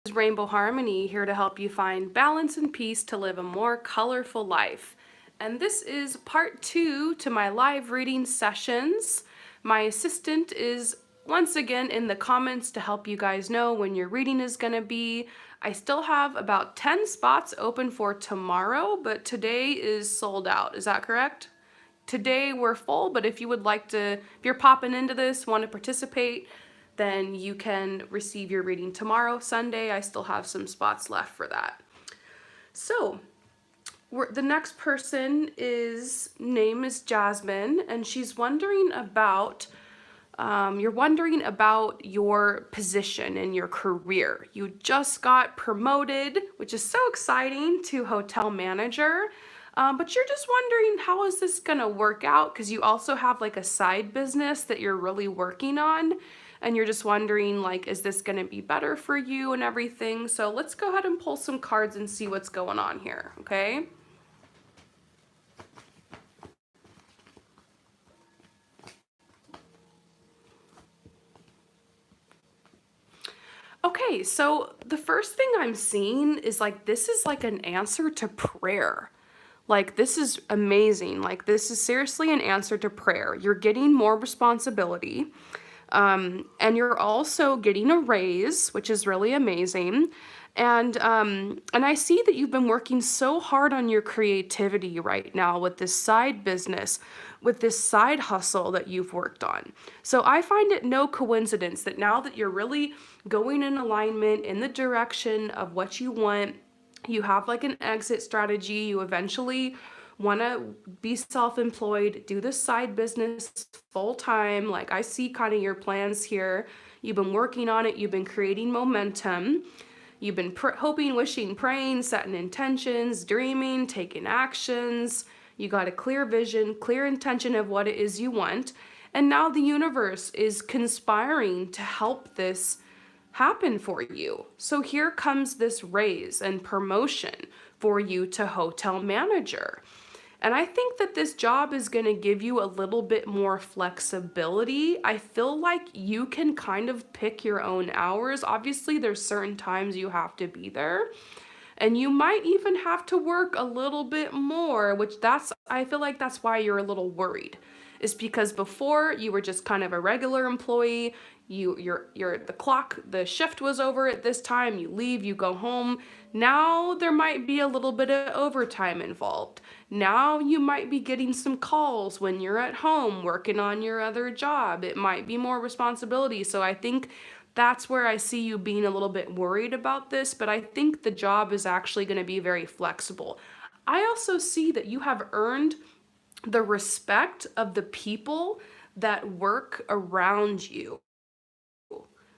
Is Rainbow Harmony, here to help you find balance and peace to live a more colorful life. And this is part 2 to my live reading sessions. My assistant is once again in the comments to help you guys know when your reading is going to be. I still have about 10 spots open for tomorrow, but today is sold out. Is that correct? Today we're full, but if you would like to, if you're popping into this, want to participate, then you can receive your reading tomorrow, Sunday. I still have some spots left for that. So, the next person name is Jasmine, and she's wondering about, you're wondering about your position in your career. You just got promoted, which is so exciting, to hotel manager. But you're just wondering, how is this gonna work out? Because you also have like a side business that you're really working on, and you're just wondering, like, is this gonna be better for you and everything? So let's go ahead and pull some cards and see what's going on here, okay? Okay, so the first thing I'm seeing is like, this is like an answer to prayer. Like, this is amazing. Like, this is seriously an answer to prayer. You're getting more responsibility. And you're also getting a raise, which is really amazing. And I see that you've been working so hard on your creativity right now with this side business, with this side hustle that you've worked on. So I find it no coincidence that now that you're really going in alignment in the direction of what you want, you have like an exit strategy, you eventually want to be self-employed, do this side business full time. Like, I see kind of your plans here. You've been working on it, you've been creating momentum. You've been hoping, wishing, praying, setting intentions, dreaming, taking actions. You got a clear vision, clear intention of what it is you want. And now the universe is conspiring to help this happen for you. So here comes this raise and promotion for you to hotel manager. And I think that this job is going to give you a little bit more flexibility. I feel like you can kind of pick your own hours. Obviously, there's certain times you have to be there. And you might even have to work a little bit more, I feel like that's why you're a little worried. Is because before you were just kind of a regular employee, the shift was over at this time, you leave, you go home. Now there might be a little bit of overtime involved. Now you might be getting some calls when you're at home working on your other job. It might be more responsibility. So I think that's where I see you being a little bit worried about this, but I think the job is actually going to be very flexible. I also see that you have earned the respect of the people that work around you.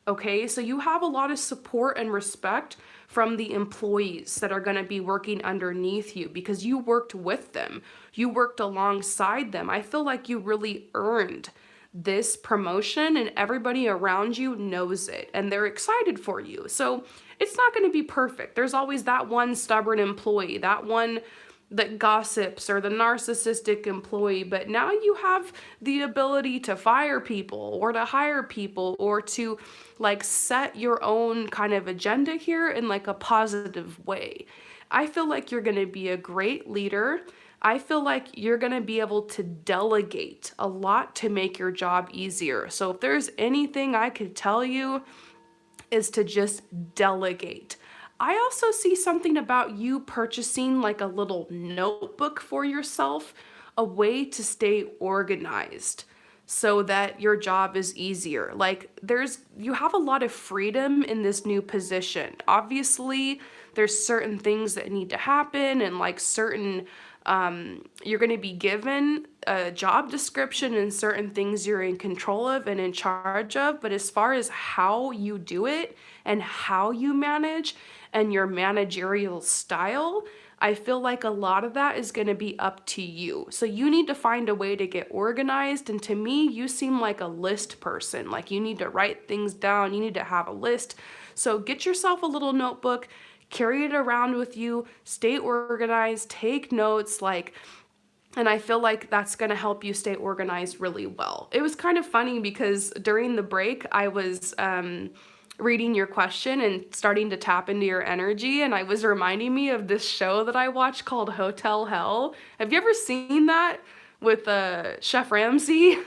Okay, so you have a lot of support and respect from the employees that are going to be working underneath you because you worked with them. You worked alongside them. I feel like you really earned this promotion, and everybody around you knows it and they're excited for you. So it's not going to be perfect. There's always that one stubborn employee, that one that gossips, or the narcissistic employee, but now you have the ability to fire people or to hire people or to like set your own kind of agenda here in like a positive way. I feel like you're going to be a great leader. I feel like you're going to be able to delegate a lot to make your job easier. So if there's anything I could tell you, is to just delegate. I also see something about you purchasing like a little notebook for yourself, a way to stay organized so that your job is easier. Like, you have a lot of freedom in this new position. Obviously, there's certain things that need to happen, and like you're going to be given a job description and certain things you're in control of and in charge of. But as far as how you do it and how you manage and your managerial style, I feel like a lot of that is going to be up to you. So you need to find a way to get organized. And to me, you seem like a list person. Like, you need to write things down. You need to have a list. So get yourself a little notebook, carry it around with you, stay organized, take notes, and I feel like that's going to help you stay organized really well. It was kind of funny because during the break, I was reading your question and starting to tap into your energy, and I was reminding me of this show that I watched called Hotel Hell. Have you ever seen that with Chef Ramsay?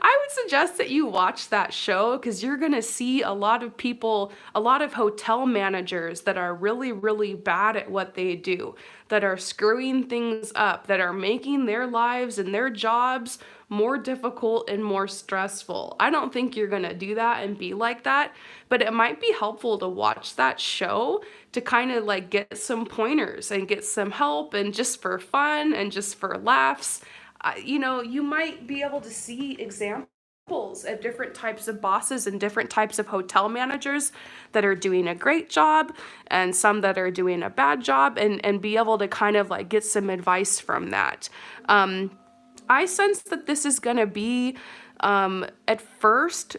I would suggest that you watch that show because you're going to see a lot of people, a lot of hotel managers that are really, really bad at what they do, that are screwing things up, that are making their lives and their jobs more difficult and more stressful. I don't think you're going to do that and be like that, but it might be helpful to watch that show to kind of like get some pointers and get some help, and just for fun and just for laughs. You might be able to see examples of different types of bosses and different types of hotel managers that are doing a great job and some that are doing a bad job, and be able to kind of like get some advice from that. I sense that this is going to be, at first,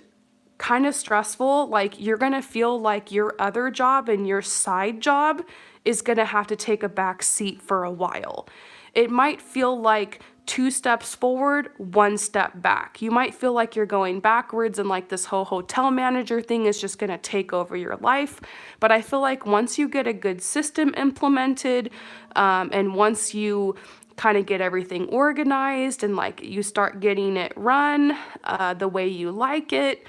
kind of stressful. Like you're going to feel like your other job and your side job is going to have to take a back seat for a while. It might feel like 2 steps forward, 1 step back. You might feel like you're going backwards and like this whole hotel manager thing is just going to take over your life. But I feel like once you get a good system implemented, and once you kind of get everything organized and like you start getting it run the way you like it,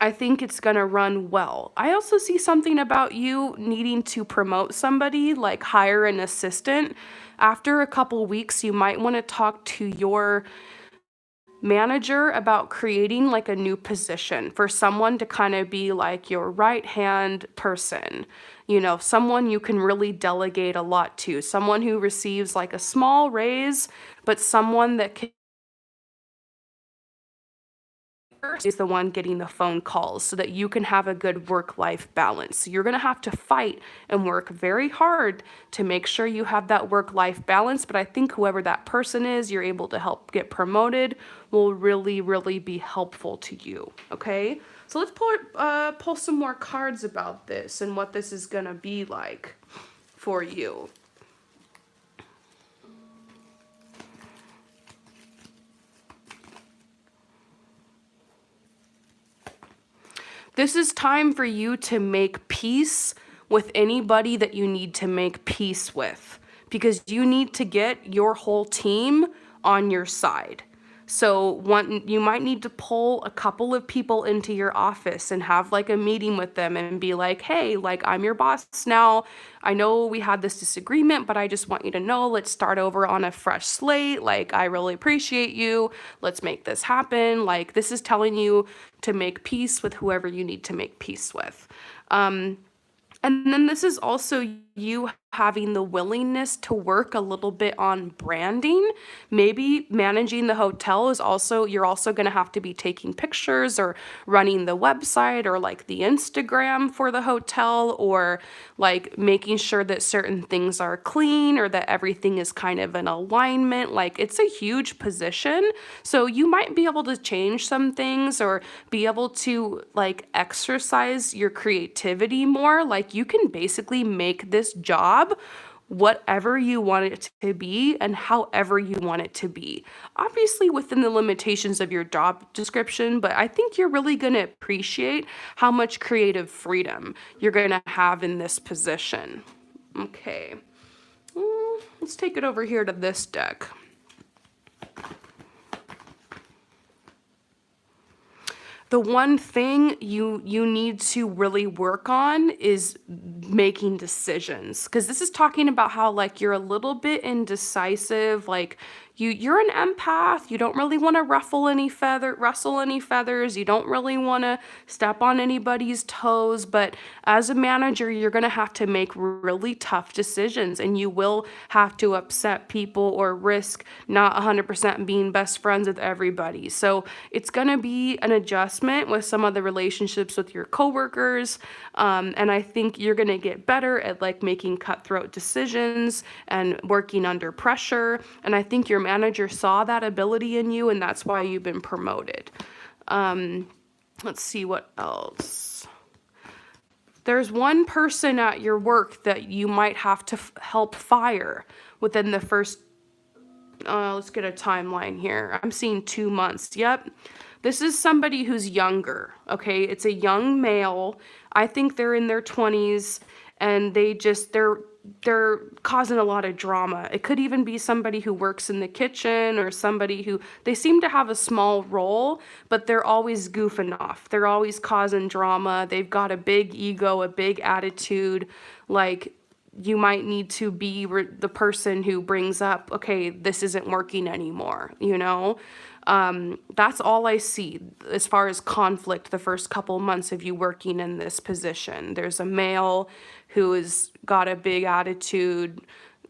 I think it's going to run well. I also see something about you needing to promote somebody, like hire an assistant. After a couple weeks, you might want to talk to your manager about creating like a new position for someone to kind of be like your right hand person. Someone you can really delegate a lot to, someone who receives like a small raise, but someone that can is the one getting the phone calls so that you can have a good work-life balance. So you're going to have to fight and work very hard to make sure you have that work-life balance. But I think whoever that person is, you're able to help get promoted, will really, really be helpful to you. Okay? So let's pull some more cards about this and what this is going to be like for you. This is time for you to make peace with anybody that you need to make peace with, because you need to get your whole team on your side. So you might need to pull a couple of people into your office and have like a meeting with them and be like, hey, like I'm your boss now. I know we had this disagreement, but I just want you to know, let's start over on a fresh slate. Like, I really appreciate you. Let's make this happen. Like, this is telling you to make peace with whoever you need to make peace with. And then this is also you having the willingness to work a little bit on branding. Maybe managing the hotel is also, you're also going to have to be taking pictures or running the website or like the Instagram for the hotel, or like making sure that certain things are clean or that everything is kind of in alignment. Like, it's a huge position. So you might be able to change some things or be able to like exercise your creativity more. Like, you can basically make this job whatever you want it to be and however you want it to be. Obviously within the limitations of your job description, but I think you're really going to appreciate how much creative freedom you're going to have in this position. Okay. Let's take it over here to this deck. The one thing you need to really work on is making decisions, because this is talking about how like you're a little bit indecisive, like you're an empath. You don't really want to rustle any feathers. You don't really want to step on anybody's toes. But as a manager, you're going to have to make really tough decisions, and you will have to upset people or risk not 100% being best friends with everybody. So it's going to be an adjustment with some of the relationships with your coworkers. And I think you're going to get better at like making cutthroat decisions and working under pressure. And I think your manager saw that ability in you, and that's why you've been promoted. Let's see what else. There's one person at your work that you might have to help fire within the first, let's get a timeline here. I'm seeing 2 months. Yep. This is somebody who's younger, okay? It's a young male. I think they're in their 20s and they're causing a lot of drama. It could even be somebody who works in the kitchen or somebody who they seem to have a small role, but they're always goofing off. They're always causing drama. They've got a big ego, a big attitude. Like you might need to be the person who brings up, okay, this isn't working anymore, you know? That's all I see as far as conflict the first couple months of you working in this position. There's a male who has got a big attitude.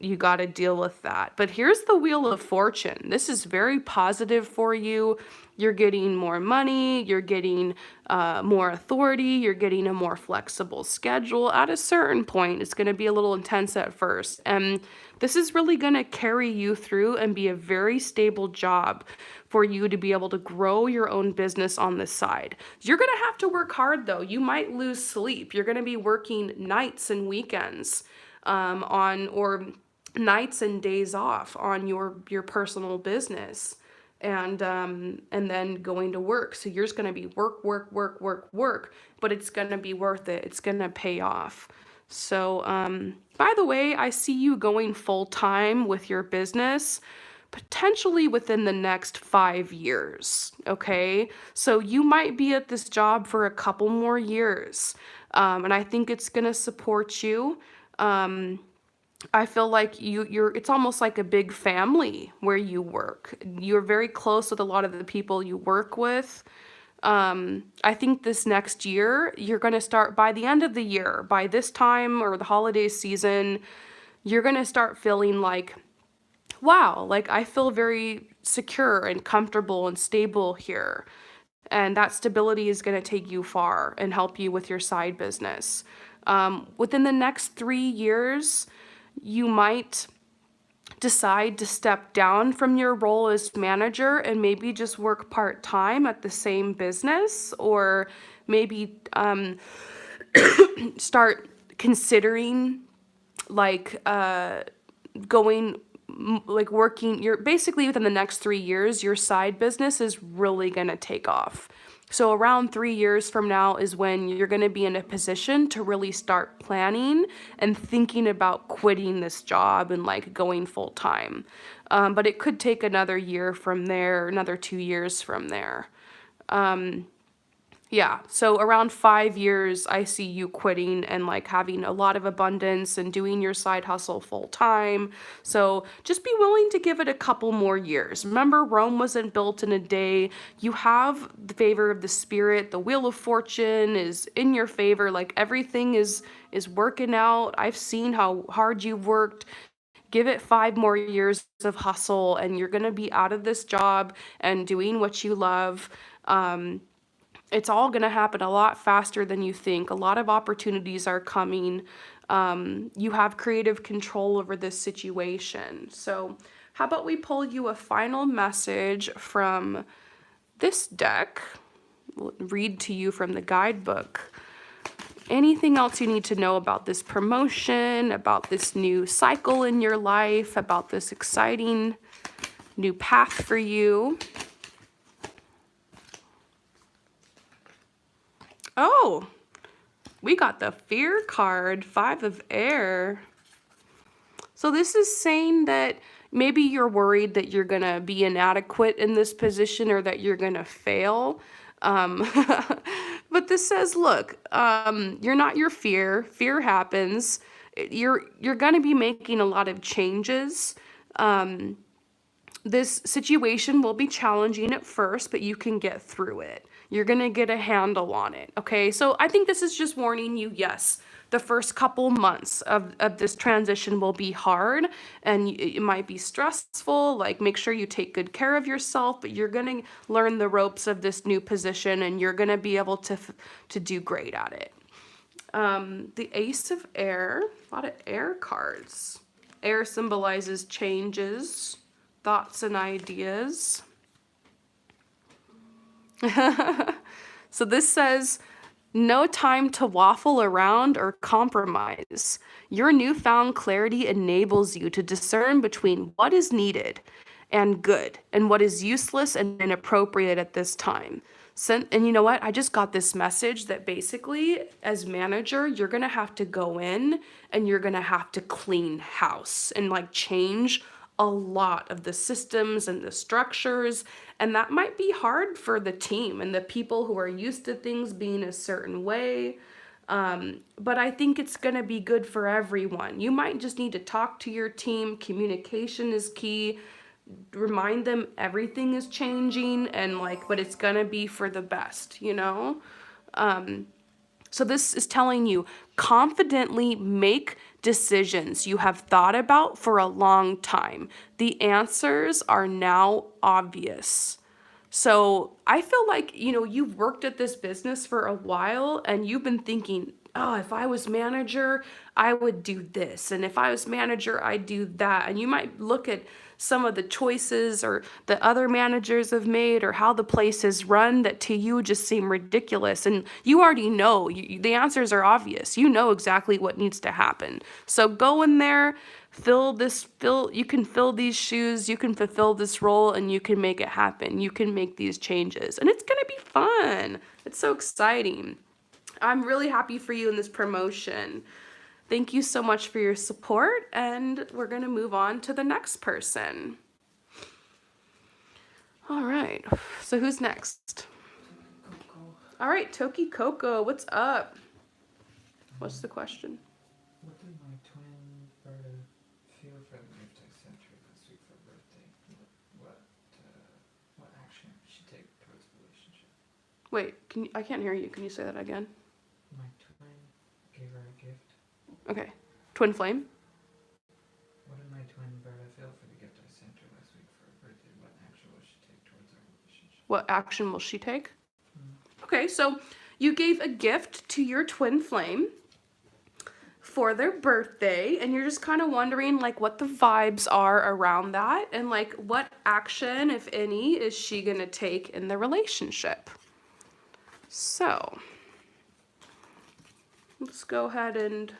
You got to deal with that. But here's the Wheel of Fortune. This is very positive for you. You're getting more money, you're getting more authority, you're getting a more flexible schedule. At a certain point, it's going to be a little intense at first. And this is really going to carry you through and be a very stable job for you to be able to grow your own business on this side. You're going to have to work hard though. You might lose sleep. You're going to be working nights and weekends or nights and days off on your personal business and then going to work. So you're just going to be work, work, work, work, work, but it's going to be worth it. It's going to pay off. So, by the way, I see you going full time with your business, potentially within the next 5 years. Okay. So you might be at this job for a couple more years. And I think it's going to support you. I feel like it's almost like a big family where you work. You're very close with a lot of the people you work with. I think this next year, you're going to start by the end of the year, by this time or the holiday season, you're going to start feeling like, wow, like I feel very secure and comfortable and stable here. And that stability is going to take you far and help you with your side business. Within the next 3 years, you might decide to step down from your role as manager and maybe just work part-time at the same business, or maybe start considering like working. You're basically within the next 3 years, your side business is really going to take off. So around 3 years from now is when you're going to be in a position to really start planning and thinking about quitting this job and like going full time. But it could take another year from there, another 2 years from there. Yeah, so around 5 years, I see you quitting and like having a lot of abundance and doing your side hustle full time. So just be willing to give it a couple more years. Remember, Rome wasn't built in a day. You have the favor of the spirit. The Wheel of Fortune is in your favor. Like everything is working out. I've seen how hard you've worked. Give it 5 more years of hustle and you're going to be out of this job and doing what you love. It's all going to happen a lot faster than you think. A lot of opportunities are coming. You have creative control over this situation. So how about we pull you a final message from this deck? We'll read to you from the guidebook. Anything else you need to know about this promotion, about this new cycle in your life, about this exciting new path for you? Oh, we got the Fear card, 5 of Air. So this is saying that maybe you're worried that you're going to be inadequate in this position or that you're going to fail. But this says, look, you're not your fear. Fear happens. You're going to be making a lot of changes. This situation will be challenging at first, but you can get through it. You're going to get a handle on it, okay? So I think this is just warning you, yes, the first couple months of this transition will be hard and it might be stressful. Like, make sure you take good care of yourself, but you're going to learn the ropes of this new position and you're going to be able to do great at it. The Ace of Air, a lot of air cards. Air symbolizes changes, thoughts and ideas. So this says, no time to waffle around or compromise. Your newfound clarity enables you to discern between what is needed and good, and what is useless and inappropriate at this time. And you know what? I just got this message that basically, as manager, you're gonna have to go in and you're gonna have to clean house and like change a lot of the systems and the structures. And that might be hard for the team and the people who are used to things being a certain way. But I think it's going to be good for everyone. You might just need to talk to your team. Communication is key. Remind them everything is changing and like, but it's going to be for the best, you know? So this is telling you confidently make decisions you have thought about for a long time. The answers are now obvious. So I feel like, you've worked at this business for a while and you've been thinking, oh, if I was manager, I would do this. And if I was manager, I'd do that. And you might look at some of the choices or the other managers have made or how the place is run that to you just seem ridiculous. And you already know, the answers are obvious. You know exactly what needs to happen. So go in there, you can fill these shoes, you can fulfill this role, and you can make it happen. You can make these changes. And it's going to be fun. It's so exciting. I'm really happy for you in this promotion. Thank you so much for your support, and we're going to move on to the next person. All right, so who's next? All right, Toki Coco, what's up? What's the question? What did my twin brother feel for the gift I sent her last week for her birthday? What action she take towards the relationship? Wait, I can't hear you. Can you say that again? My twin gave her a gift. Okay. Twin flame? What did my twin brother feel for the gift I sent her last week for her birthday? What action will she take towards our relationship? What action will she take? Okay, so you gave a gift to your twin flame for their birthday, and you're just kind of wondering like what the vibes are around that and like what action, if any, is she gonna take in the relationship. So let's go ahead and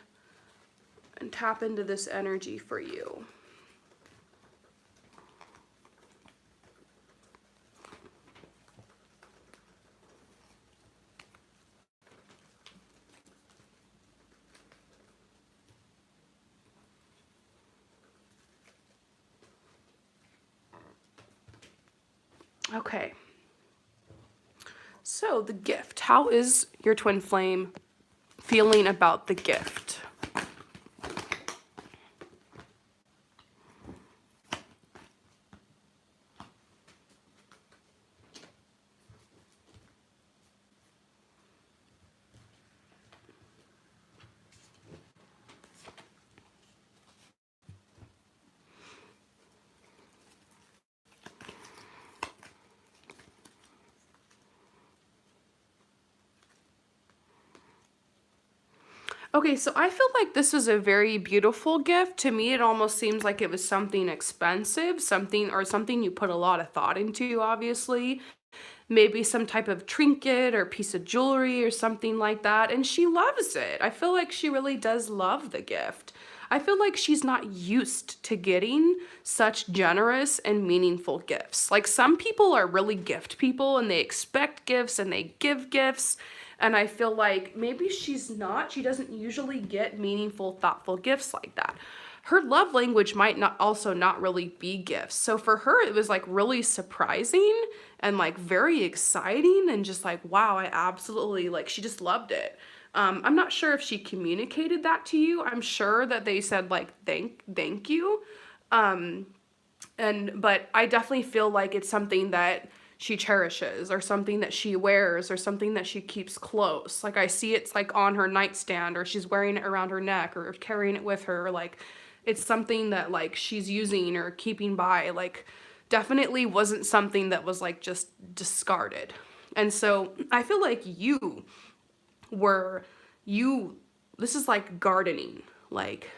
tap into this energy for you. Okay. So the gift. How is your twin flame feeling about the gift? Okay, so I feel like this is a very beautiful gift. To me, it almost seems like it was something expensive, something you put a lot of thought into, obviously. Maybe some type of trinket or piece of jewelry or something like that. And she loves it. I feel like she really does love the gift. I feel like she's not used to getting such generous and meaningful gifts. Like some people are really gift people and they expect gifts and they give gifts. And I feel like maybe she doesn't usually get meaningful, thoughtful gifts like that. Her love language might not really be gifts. So for her, it was like really surprising and like very exciting and just like, wow, I absolutely like, she just loved it. I'm not sure if she communicated that to you. I'm sure that they said like, thank you. But I definitely feel like it's something that she cherishes or something that she wears or something that she keeps close. Like I see it's like on her nightstand or she's wearing it around her neck or carrying it with her. Or like it's something that like she's using or keeping by. Like definitely wasn't something that was like just discarded. And so I feel like this is like gardening, like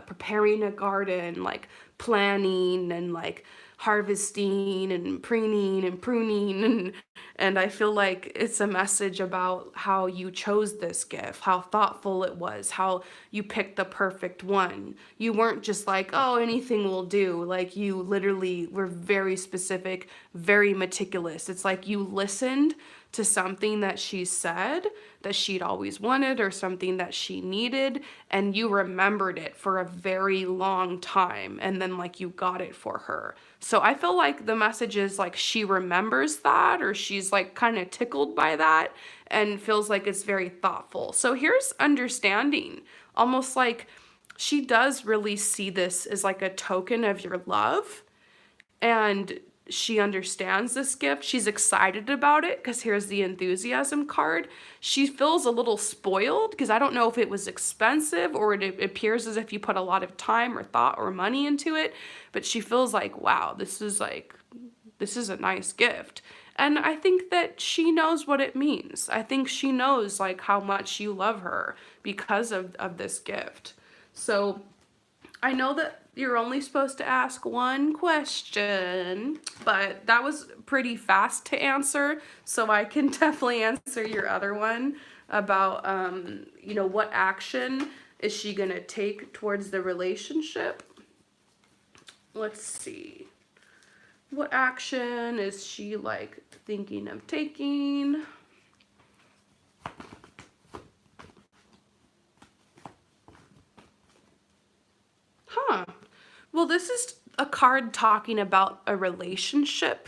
preparing a garden, like planning and like harvesting and preening and pruning and And I feel like it's a message about how you chose this gift, how thoughtful it was, how you picked the perfect one. You weren't just like, oh, anything will do. Like, you literally were very specific, very meticulous. It's like you listened to something that she said that she'd always wanted or something that she needed, and you remembered it for a very long time, and then like you got it for her. So I feel like the message is like she remembers that, or she's like kind of tickled by that and feels like it's very thoughtful. So here's understanding, almost like she does really see this as like a token of your love, and she understands this gift. She's excited about it because here's the enthusiasm card. She feels a little spoiled because I don't know if it was expensive or it appears as if you put a lot of time or thought or money into it, but she feels like, wow, this is a nice gift. And I think that she knows what it means. I think she knows like how much you love her because of this gift. So I know that you're only supposed to ask one question, but that was pretty fast to answer, so I can definitely answer your other one about, what action is she gonna take towards the relationship? Let's see. What action is she like thinking of taking? Huh. Well, this is a card talking about a relationship.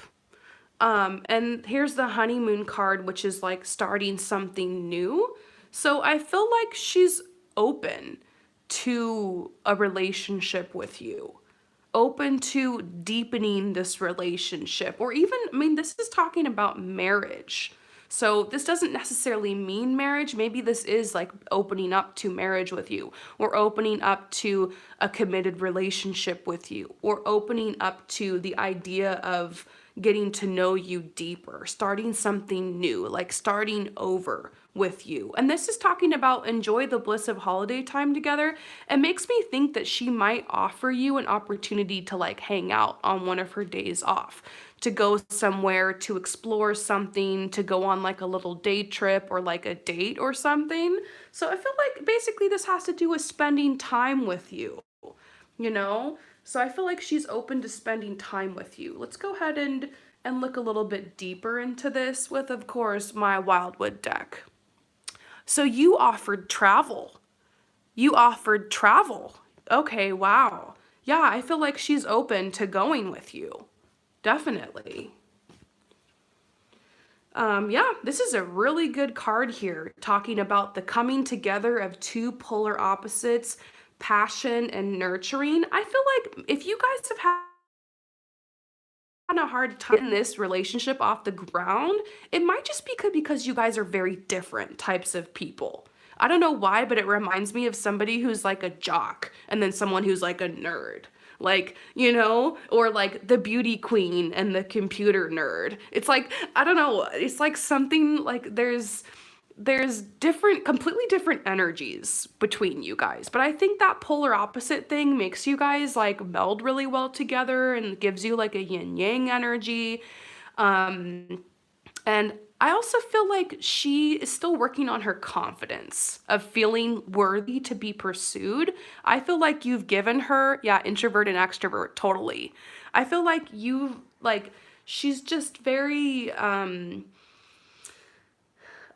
And here's the honeymoon card, which is like starting something new. So I feel like she's open to a relationship with you, open to deepening this relationship, or even, I mean, this is talking about marriage. So this doesn't necessarily mean marriage. Maybe this is like opening up to marriage with you, or opening up to a committed relationship with you, or opening up to the idea of getting to know you deeper, starting something new, like starting over with you. And this is talking about enjoy the bliss of holiday time together. It makes me think that she might offer you an opportunity to like hang out on one of her days off, to go somewhere, to explore something, to go on like a little day trip or like a date or something. So I feel like basically this has to do with spending time with you, you know? So I feel like she's open to spending time with you. Let's go ahead and look a little bit deeper into this with, of course, my Wildwood deck. So you offered travel. You offered travel. Okay, wow. Yeah, I feel like she's open to going with you. Definitely. Yeah, this is a really good card here, talking about the coming together of two polar opposites, passion and nurturing. I feel like if you guys have had a hard time getting this relationship off the ground, it might just be because you guys are very different types of people. I don't know why, but it reminds me of somebody who's like a jock and then someone who's like a nerd. Like, or like the beauty queen and the computer nerd. It's like, I don't know, it's like something like there's different, completely different energies between you guys. But I think that polar opposite thing makes you guys like meld really well together and gives you like a yin yang energy. And I also feel like she is still working on her confidence of feeling worthy to be pursued. I feel like you've given her, yeah, introvert and extrovert, totally. I feel like she's just very,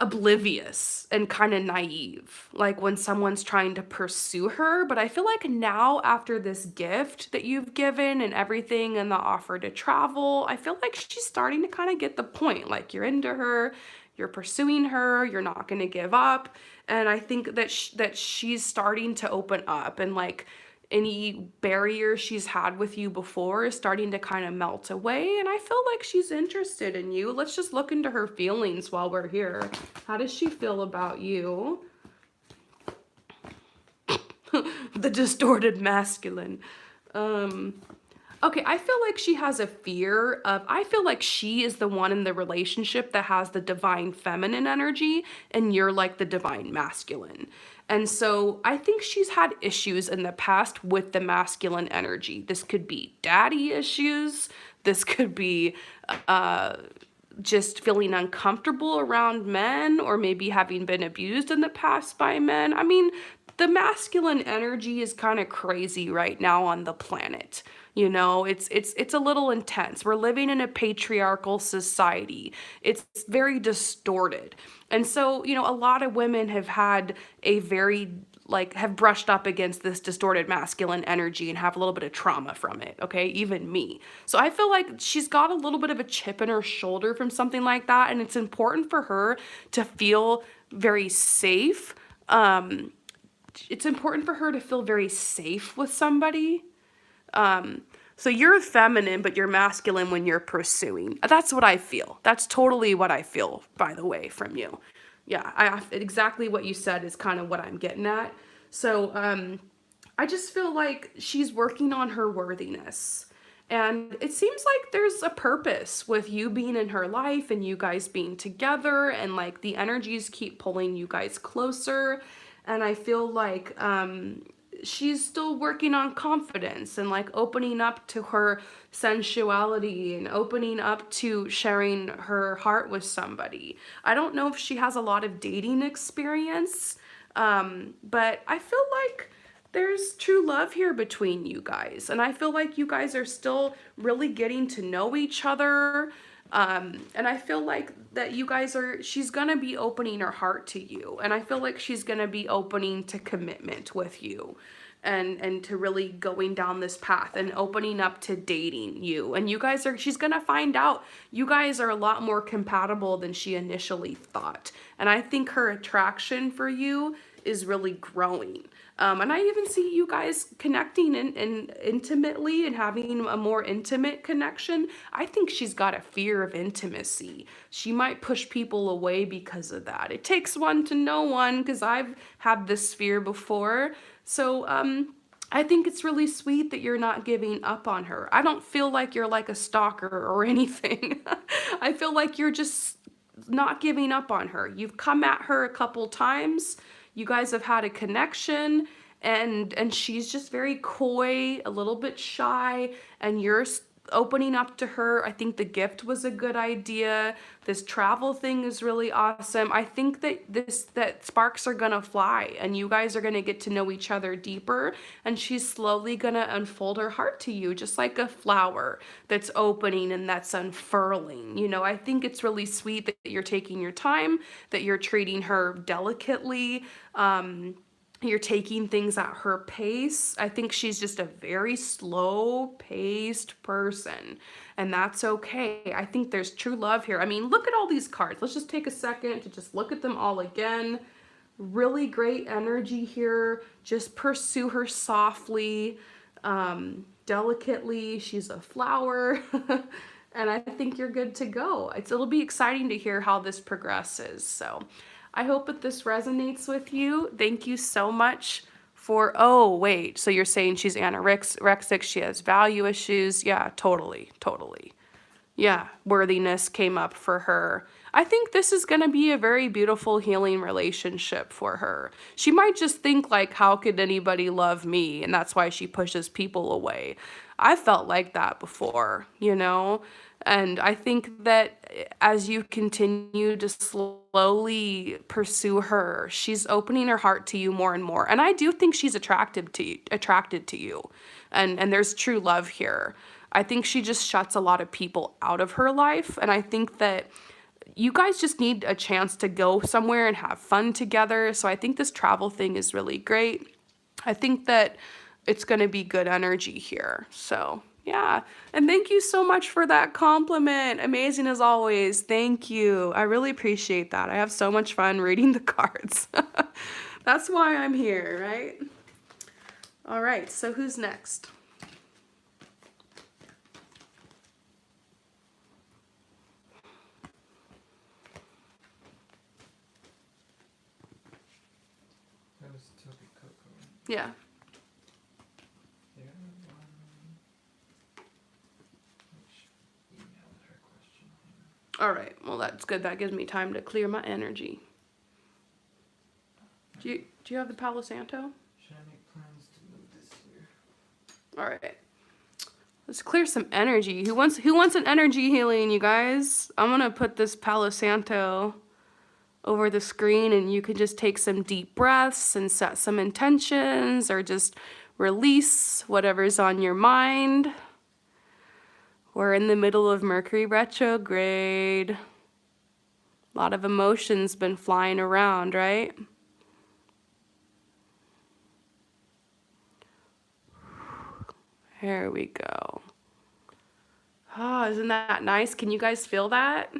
oblivious and kind of naive, like when someone's trying to pursue her. But I feel like now, after this gift that you've given and everything and the offer to travel, I feel like she's starting to kind of get the point. Like, you're into her, you're pursuing her, you're not going to give up. And I think that that she's starting to open up, and like any barrier she's had with you before is starting to kind of melt away, and I feel like she's interested in you. Let's just look into her feelings while we're here. How does she feel about you? The distorted masculine. Okay, I feel like she has a fear of, I feel like she is the one in the relationship that has the divine feminine energy, and you're like the divine masculine. And so I think she's had issues in the past with the masculine energy. This could be daddy issues. This could be just feeling uncomfortable around men, or maybe having been abused in the past by men. I mean, the masculine energy is kind of crazy right now on the planet. You know, it's a little intense. We're living in a patriarchal society. It's very distorted. And so, you know, a lot of women have had a very like have brushed up against this distorted masculine energy and have a little bit of trauma from it, okay? Even me. So I feel like she's got a little bit of a chip in her shoulder from something like that, and it's important for her to feel very safe. It's important for her to feel very safe with somebody. So you're feminine, but you're masculine when you're pursuing. That's what I feel. That's totally what I feel, by the way, from you. Yeah, exactly what you said is kind of what I'm getting at. So I just feel like she's working on her worthiness. And it seems like there's a purpose with you being in her life and you guys being together, and like the energies keep pulling you guys closer. And I feel like she's still working on confidence and like opening up to her sensuality and opening up to sharing her heart with somebody. I don't know if she has a lot of dating experience, but I feel like there's true love here between you guys. And I feel like you guys are still really getting to know each other. And I feel like that you guys she's gonna be opening her heart to you. And I feel like she's gonna be opening to commitment with you. And to really going down this path and opening up to dating you. And she's gonna find out you guys are a lot more compatible than she initially thought. And I think her attraction for you is really growing. And I even see you guys connecting and intimately and having a more intimate connection. I think she's got a fear of intimacy. She might push people away because of that. It takes one to know one, because I've had this fear before. So I think it's really sweet that you're not giving up on her. I don't feel like you're like a stalker or anything. I feel like you're just not giving up on her. You've come at her a couple times. You guys have had a connection, and she's just very coy, a little bit shy, and you're opening up to her. I think the gift was a good idea. This travel thing is really awesome. I think that sparks are gonna fly and you guys are gonna get to know each other deeper, and she's slowly gonna unfold her heart to you, just like a flower that's opening and that's unfurling. You know, I think it's really sweet that you're taking your time, that you're treating her delicately. You're taking things at her pace. I think she's just a very slow paced person, and that's okay. I think there's true love here. I mean, look at all these cards. Let's just take a second to just look at them all again. Really great energy here. Just pursue her softly, delicately. She's a flower. And I think you're good to go. It'll be exciting to hear how this progresses. So I hope that this resonates with you. Thank you so much for, oh, wait, so you're saying she's anorexic, she has value issues. Yeah, totally, totally. Yeah, worthiness came up for her. I think this is going to be a very beautiful healing relationship for her. She might just think like, how could anybody love me? And that's why she pushes people away. I felt like that before, you know? And I think that as you continue to slowly pursue her, she's opening her heart to you more and more. And I do think she's attracted to you. And there's true love here. I think she just shuts a lot of people out of her life. And I think that you guys just need a chance to go somewhere and have fun together. So I think this travel thing is really great. I think that it's going to be good energy here. So yeah. And thank you so much for that compliment. Amazing as always. Thank you. I really appreciate that. I have so much fun reading the cards. That's why I'm here, right? All right. So who's next? That was Toby Coco. Yeah. The other one, which emailed her question. All right. Well, that's good. That gives me time to clear my energy. Do you have the Palo Santo? Should I make plans to move this year? All right. Let's clear some energy. Who wants an energy healing, you guys? I'm gonna put this Palo Santo over the screen and you can just take some deep breaths and set some intentions or just release whatever's on your mind. We're in the middle of Mercury retrograde. A lot of emotions been flying around, right? Here we go. Oh, isn't that nice? Can you guys feel that?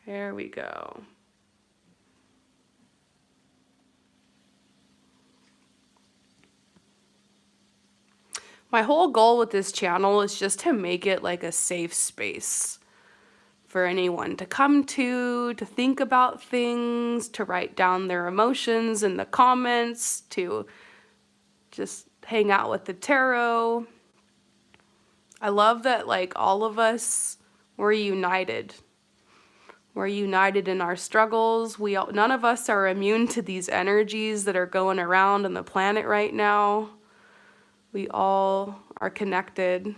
There we go. My whole goal with this channel is just to make it like a safe space for anyone to come to think about things, to write down their emotions in the comments, to just hang out with the tarot. I love that like all of us, we're united. We're united in our struggles. None of us are immune to these energies that are going around on the planet right now. We all are connected.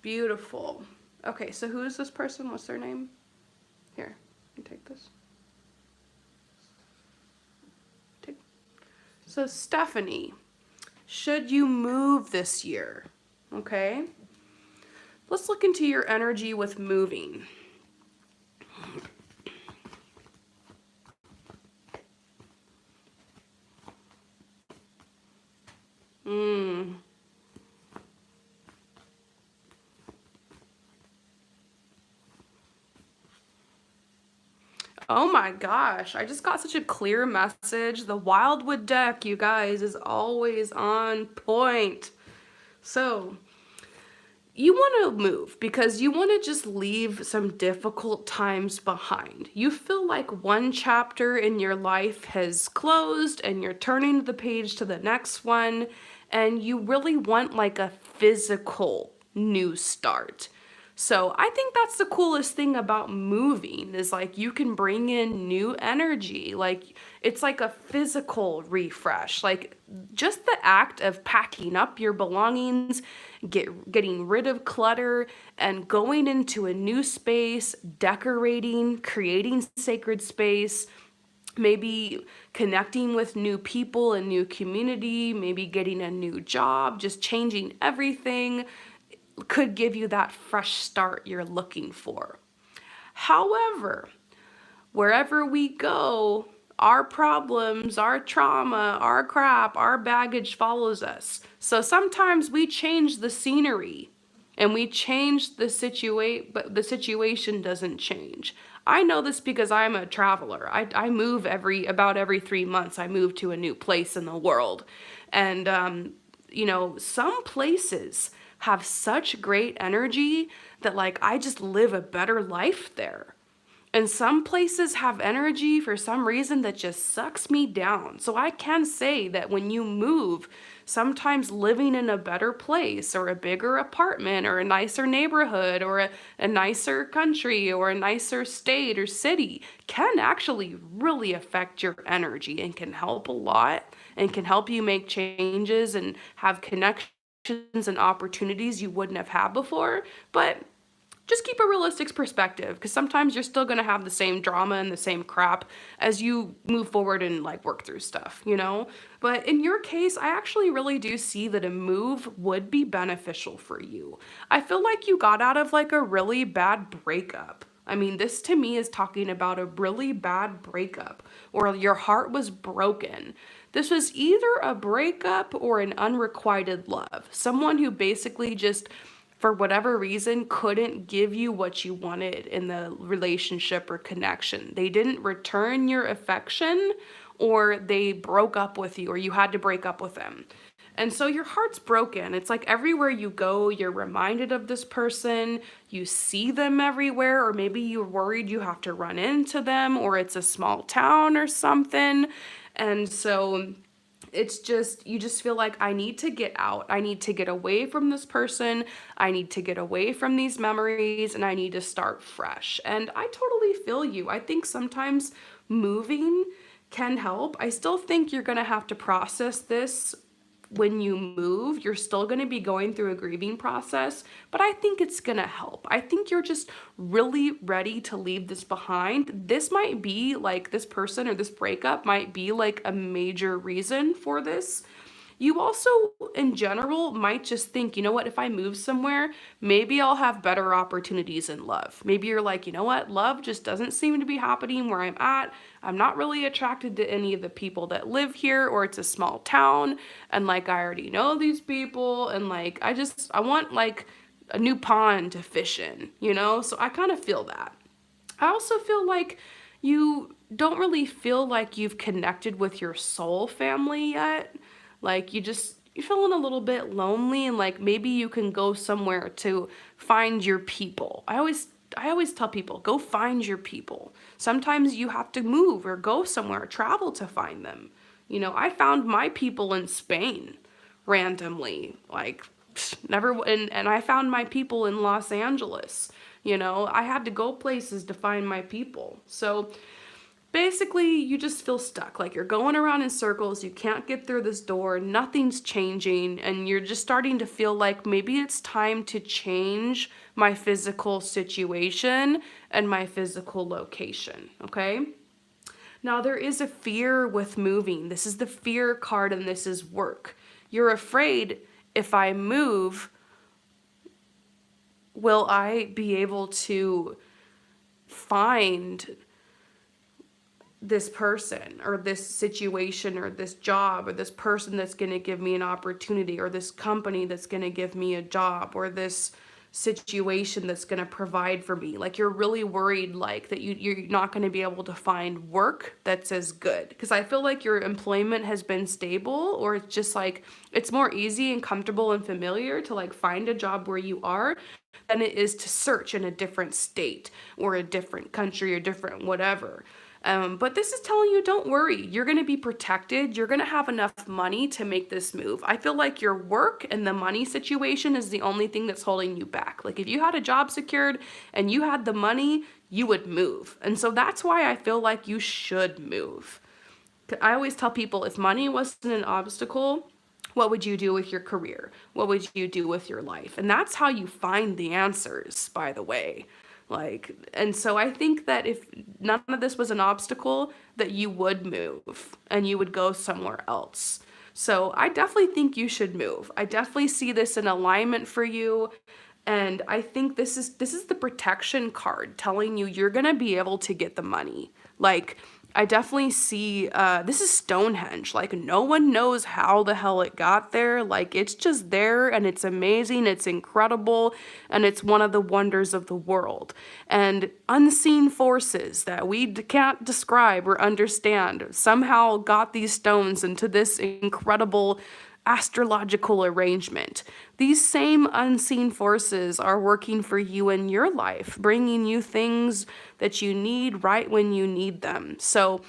Beautiful. Okay, so who is this person? What's their name? Here, you take this. So Stephanie, should you move this year? Okay. Let's look into your energy with moving. Oh my gosh, I just got such a clear message. The Wildwood deck, you guys, is always on point. So, you want to move because you want to just leave some difficult times behind. You feel like one chapter in your life has closed and you're turning the page to the next one, and you really want like a physical new start. So I think that's the coolest thing about moving is like you can bring in new energy. Like it's like a physical refresh. Like just the act of packing up your belongings, getting rid of clutter and going into a new space, decorating, creating sacred space, maybe connecting with new people, a new community, maybe getting a new job, just changing everything could give you that fresh start you're looking for. However, wherever we go, our problems, our trauma, our crap, our baggage follows us. So sometimes we change the scenery and we change the situation, but the situation doesn't change. I know this because I'm a traveler. I move about every 3 months. I move to a new place in the world. And, some places have such great energy that like I just live a better life there. And some places have energy for some reason that just sucks me down. So I can say that when you move, sometimes living in a better place or a bigger apartment or a nicer neighborhood or a nicer country or a nicer state or city can actually really affect your energy and can help a lot and can help you make changes and have connections and opportunities you wouldn't have had before. But just keep a realistic perspective because sometimes you're still going to have the same drama and the same crap as you move forward and like work through stuff, But in your case, I actually really do see that a move would be beneficial for you. I feel like you got out of like a really bad breakup. I mean, this to me is talking about a really bad breakup or your heart was broken. This was either a breakup or an unrequited love. Someone who basically just, for whatever reason, couldn't give you what you wanted in the relationship or connection. They didn't return your affection, or they broke up with you, or you had to break up with them. And so your heart's broken. It's like everywhere you go, you're reminded of this person, you see them everywhere, or maybe you're worried you have to run into them, or it's a small town or something. And so it's just, you just feel like I need to get out. I need to get away from this person. I need to get away from these memories and I need to start fresh. And I totally feel you. I think sometimes moving can help. I still think you're going to have to process this when you move. You're still going to be going through a grieving process, but I think it's going to help. I think you're just really ready to leave this behind. This might be like, this person or this breakup might be like a major reason for this. You also, in general, might just think, you know what, if I move somewhere, maybe I'll have better opportunities in love. Maybe you're like, you know what, love just doesn't seem to be happening where I'm at. I'm not really attracted to any of the people that live here, or it's a small town, and like I already know these people, and like I want like a new pond to fish in, you know? So I kind of feel that. I also feel like you don't really feel like you've connected with your soul family yet. Like you're feeling a little bit lonely and like maybe you can go somewhere to find your people. I always tell people, go find your people. Sometimes you have to move or go somewhere, travel to find them. You know, I found my people in Spain randomly, like never, and I found my people in Los Angeles. You know, I had to go places to find my people. So basically, you just feel stuck. Like you're going around in circles, you can't get through this door, nothing's changing, and you're just starting to feel like maybe it's time to change my physical situation and my physical location, okay? Now, there is a fear with moving. This is the fear card, and this is work. You're afraid, if I move, will I be able to find this person or this situation or this job or this person that's going to give me an opportunity or this company that's going to give me a job or this situation that's going to provide for me. Like you're really worried like that you're not going to be able to find work that's as good, because I feel like your employment has been stable, or it's just like it's more easy and comfortable and familiar to like find a job where you are than it is to search in a different state or a different country or different whatever. But this is telling you, don't worry. You're going to be protected. You're going to have enough money to make this move. I feel like your work and the money situation is the only thing that's holding you back. Like if you had a job secured and you had the money, you would move. And so that's why I feel like you should move. I always tell people, if money wasn't an obstacle, what would you do with your career? What would you do with your life? And that's how you find the answers, by the way. Like, and so I think that if none of this was an obstacle, that you would move and you would go somewhere else. So I definitely think you should move. I definitely see this in alignment for you. And I think this is the protection card telling you you're gonna be able to get the money. Like I definitely see this is Stonehenge. Like no one knows how the hell it got there. Like it's just there and it's amazing, it's incredible, and it's one of the wonders of the world. And unseen forces that we can't describe or understand somehow got these stones into this incredible astrological arrangement. These same unseen forces are working for you in your life, bringing you things that you need right when you need them. So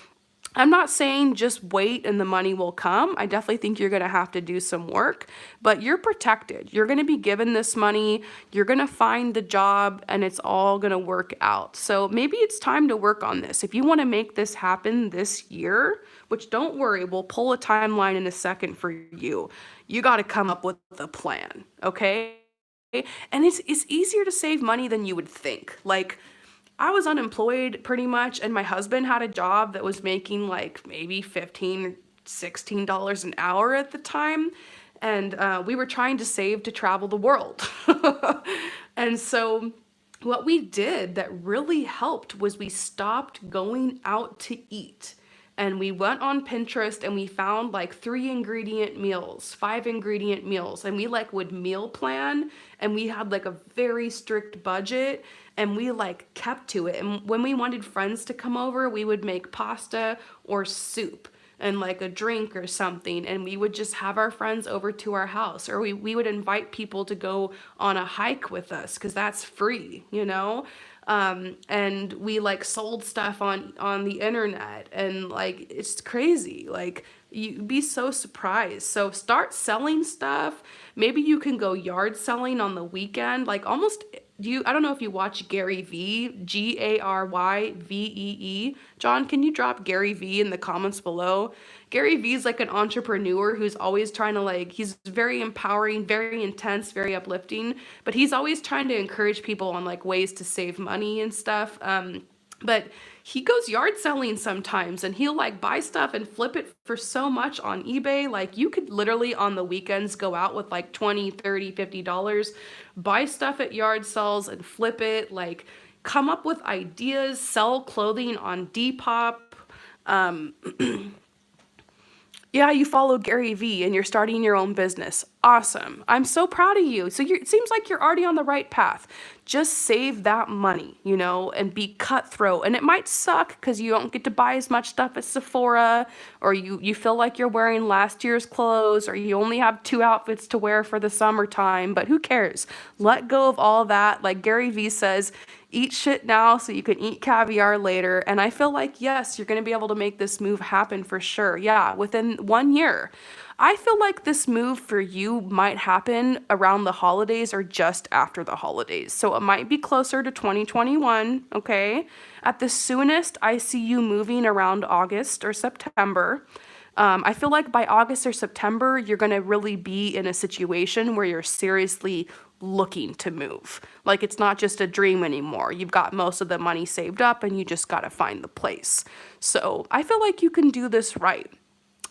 I'm not saying just wait and the money will come. I definitely think you're going to have to do some work, but you're protected. You're going to be given this money. You're going to find the job and it's all going to work out. So maybe it's time to work on this. If you want to make this happen this year, which don't worry, we'll pull a timeline in a second for you. You got to come up with a plan, okay? And it's easier to save money than you would think. Like I was unemployed pretty much, and my husband had a job that was making like maybe $15, $16 an hour at the time. And we were trying to save to travel the world. And so what we did that really helped was we stopped going out to eat. And we went on Pinterest and we found like 3 ingredient meals, 5 ingredient meals, and we like would meal plan, and we had like a very strict budget and we like kept to it. And when we wanted friends to come over, we would make pasta or soup. and like a drink or something, and we would just have our friends over to our house, or we would invite people to go on a hike with us because that's free, you know? And we like sold stuff on the internet, and like it's crazy. Like you'd be so surprised. So start selling stuff. Maybe you can go yard selling on the weekend. Like almost I don't know if you watch Gary V, Garyvee. John, can you drop Gary V in the comments below? Gary V is like an entrepreneur who's always trying to like, he's very empowering, very intense, very uplifting, but he's always trying to encourage people on like ways to save money and stuff. But he goes yard selling sometimes, and he'll like buy stuff and flip it for so much on eBay. Like you could literally on the weekends go out with like 20, 30, $50, buy stuff at yard sales and flip it, like come up with ideas, sell clothing on Depop. Um, Yeah, you follow Gary Vee and you're starting your own business. Awesome. I'm so proud of you. So it seems like you're already on the right path. Just save that money, you know, and be cutthroat. And it might suck because you don't get to buy as much stuff at Sephora, or you feel like you're wearing last year's clothes, or you only have 2 outfits to wear for the summertime, but who cares? Let go of all that. Like Gary Vee says, eat shit now so you can eat caviar later. And I feel like, yes, you're going to be able to make this move happen for sure. Yeah, within 1 year. I feel like this move for you might happen around the holidays or just after the holidays. So it might be closer to 2021, okay? At the soonest, I see you moving around August or September. I feel like by August or September, you're going to really be in a situation where you're seriously looking to move. Like it's not just a dream anymore. You've got most of the money saved up and you just got to find the place. So I feel like you can do this right.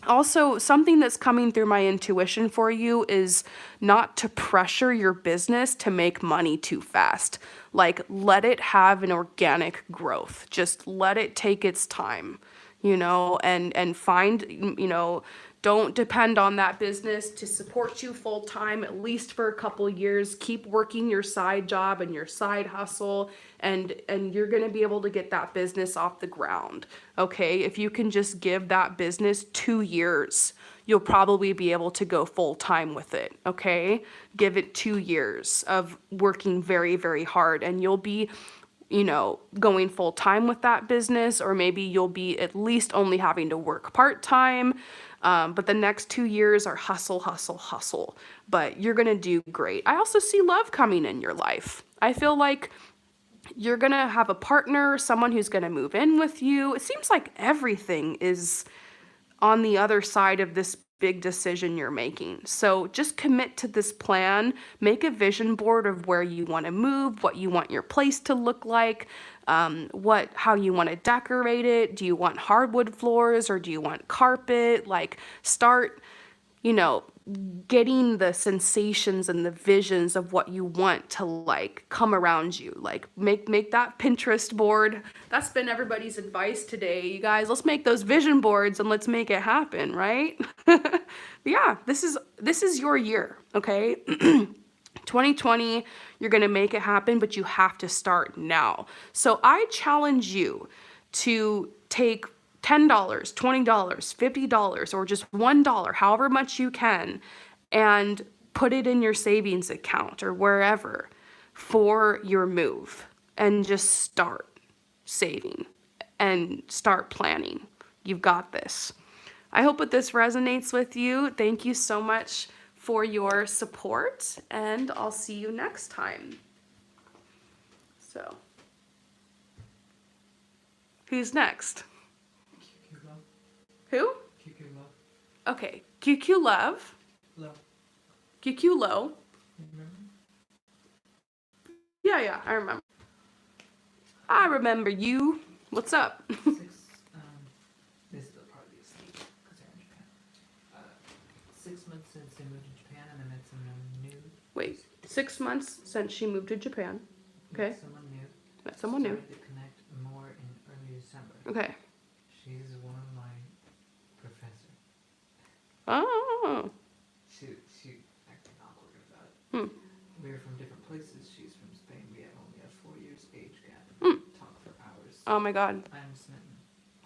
Also, something that's coming through my intuition for you is not to pressure your business to make money too fast. Like, let it have an organic growth. Just let it take its time, you know, and find, you know, don't depend on that business to support you full time, at least for a couple years. Keep working your side job and your side hustle, and you're going to be able to get that business off the ground. Okay? If you can just give that business 2 years, you'll probably be able to go full time with it. Okay? Give it 2 years of working very, very hard, and you'll be, you know, going full time with that business, or maybe you'll be at least only having to work part time. But the next 2 years are hustle, hustle, hustle. But you're going to do great. I also see love coming in your life. I feel like you're going to have a partner, someone who's going to move in with you. It seems like everything is on the other side of this big decision you're making. So just commit to this plan, make a vision board of where you want to move, what you want your place to look like, how you want to decorate it. Do you want hardwood floors or do you want carpet? Like start, you know, getting the sensations and the visions of what you want to like come around you. Like make that Pinterest board. That's been everybody's advice today, you guys. Let's make those vision boards and let's make it happen, right? Yeah, this is your year, okay? 2020, you're going to make it happen, but you have to start now. So I challenge you to take $10, $20, $50, or just $1, however much you can, and put it in your savings account or wherever for your move, and just start saving and start planning. You've got this. I hope that this resonates with you. Thank you so much for your support, and I'll see you next time. So, who's next? QQ Love. Who? QQ Love. Okay, QQ Love. Love. QQ Low. You remember? Yeah, I remember. I remember you. What's up? 6, this is probably asleep because they're in Japan. 6 months since they moved to Japan, and I met someone new. Wait, 6 months since she moved to Japan. Okay. Met someone new. Met someone new. Started to connect more in early December. Okay. She's one of my professors. Oh. She acting awkward about it. Hmm. We're from different places. She's from Spain. We have only a 4 years age gap. Hmm. Talk for hours. Oh my God. I'm smitten.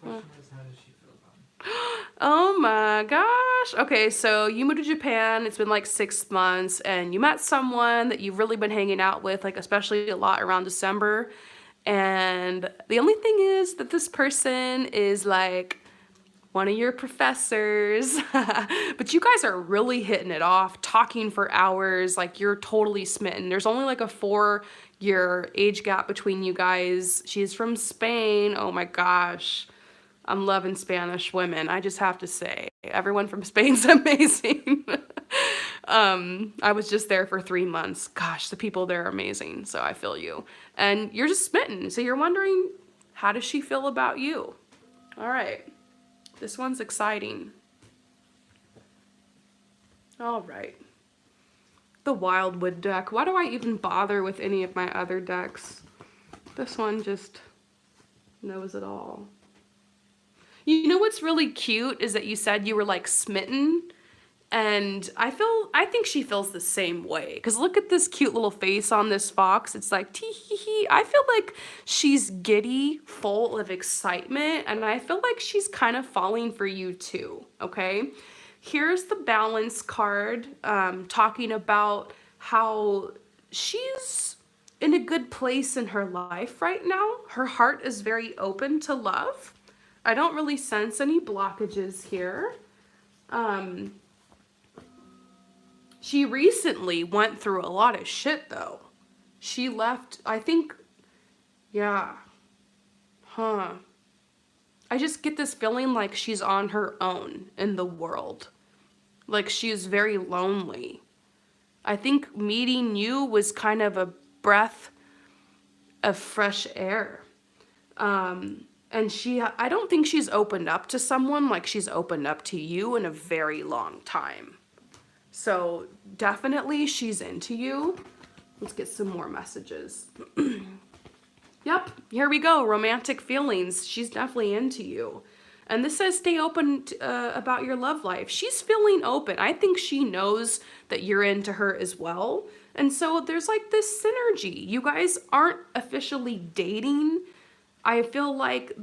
Question is, how does she feel about me? Oh my gosh. Okay, so you moved to Japan. It's been like 6 months, and you met someone that you've really been hanging out with, like especially a lot around December. And the only thing is that this person is like one of your professors. But you guys are really hitting it off, talking for hours, like you're totally smitten. There's only like a 4-year age gap between you guys. She's from Spain. Oh my gosh. I'm loving Spanish women. I just have to say, everyone from Spain's amazing. I was just there for 3 months. Gosh, the people there are amazing. So I feel you. And you're just smitten. So you're wondering, how does she feel about you? All right. This one's exciting. All right. The Wildwood deck. Why do I even bother with any of my other decks? This one just knows it all. You know what's really cute is that you said you were like smitten, and I think she feels the same way. Cause look at this cute little face on this fox. It's like tee hee hee. I feel like she's giddy, full of excitement, and I feel like she's kind of falling for you too. Okay, here's the balance card, talking about how she's in a good place in her life right now. Her heart is very open to love. I don't really sense any blockages here. She recently went through a lot of shit though. She left, I think, yeah, huh. I just get this feeling like she's on her own in the world. Like she's very lonely. I think meeting you was kind of a breath of fresh air. And I don't think she's opened up to someone like she's opened up to you in a very long time. So definitely she's into you. Let's get some more messages. Yep, here we go. Romantic feelings. She's definitely into you. And this says stay open about your love life. She's feeling open. I think she knows that you're into her as well. And so there's like this synergy. You guys aren't officially dating. I feel like